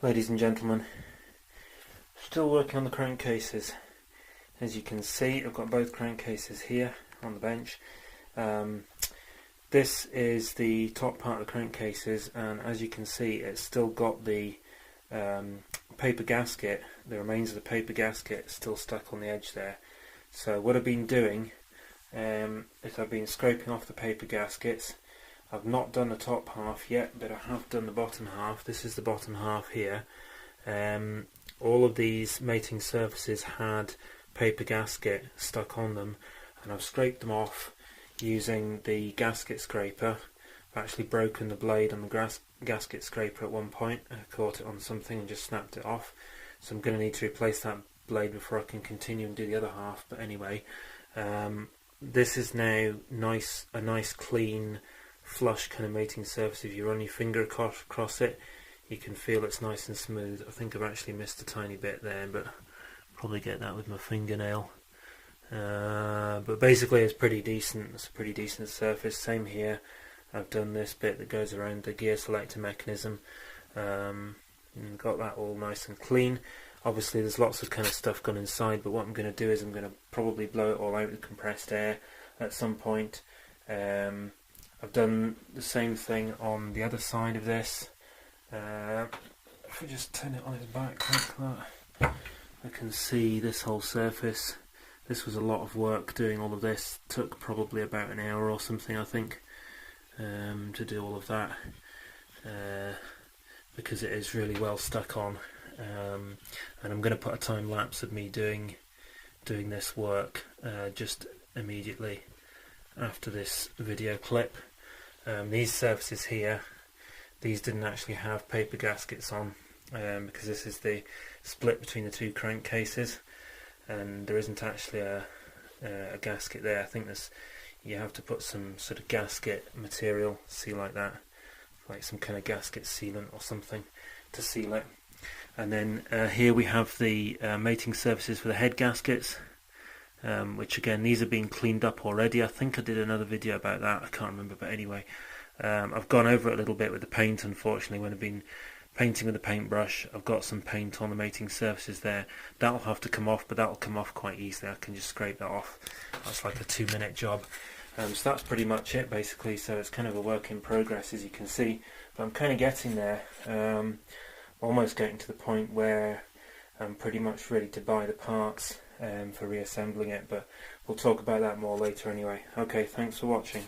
Ladies and gentlemen, still working on the crankcases. As you can see, I've got both crankcases here on the bench. This is the top part of the crankcases, and as you can see, it's still got the paper gasket, the remains of the paper gasket still stuck on the edge there. So what I've been doing is I've been scraping off the paper gaskets. I've not done the top half yet, but I have done the bottom half. This is the bottom half here. All of these mating surfaces had paper gasket stuck on them, and I've scraped them off using the gasket scraper. I've actually broken the blade on the gasket scraper at one point. I caught it on something and just snapped it off. So I'm going to need to replace that blade before I can continue and do the other half. But anyway, this is now a nice clean flush kind of mating surface. If you run your finger across it, you can feel it's nice and smooth. I think I've actually missed a tiny bit there, but I'll probably get that with my fingernail. But basically it's pretty decent. It's a pretty decent surface. Same here. I've done this bit that goes around the gear selector mechanism, and got that all nice and clean. Obviously there's lots of kind of stuff gone inside, but what I'm going to do is I'm going to probably blow it all out with compressed air at some point. I've done the same thing on the other side of this. If we just turn it on its back like that, I can see this whole surface. This was a lot of work doing all of this. Took probably about an hour or something, I think, to do all of that, because it is really well stuck on. And I'm going to put a time lapse of me doing this work just immediately after this video clip. These surfaces here, these didn't actually have paper gaskets on, because this is the split between the two crankcases, and there isn't actually a gasket there. I think you have to put some sort of gasket material, seal like that, like some kind of gasket sealant or something to seal it. And then here we have the mating surfaces for the head gaskets, which again, these are being cleaned up already. I think I did another video about that, I can't remember, but anyway, I've gone over it a little bit with the paint. Unfortunately, when I've been painting with the paintbrush, I've got some paint on the mating surfaces there. That'll have to come off, but that'll come off quite easily. I can just scrape that off. That's like a 2-minute job. So that's pretty much it basically. So it's kind of a work in progress, as you can see, but I'm kind of getting there. Almost getting to the point where I'm pretty much ready to buy the parts for reassembling it, but we'll talk about that more later anyway. Okay, thanks for watching.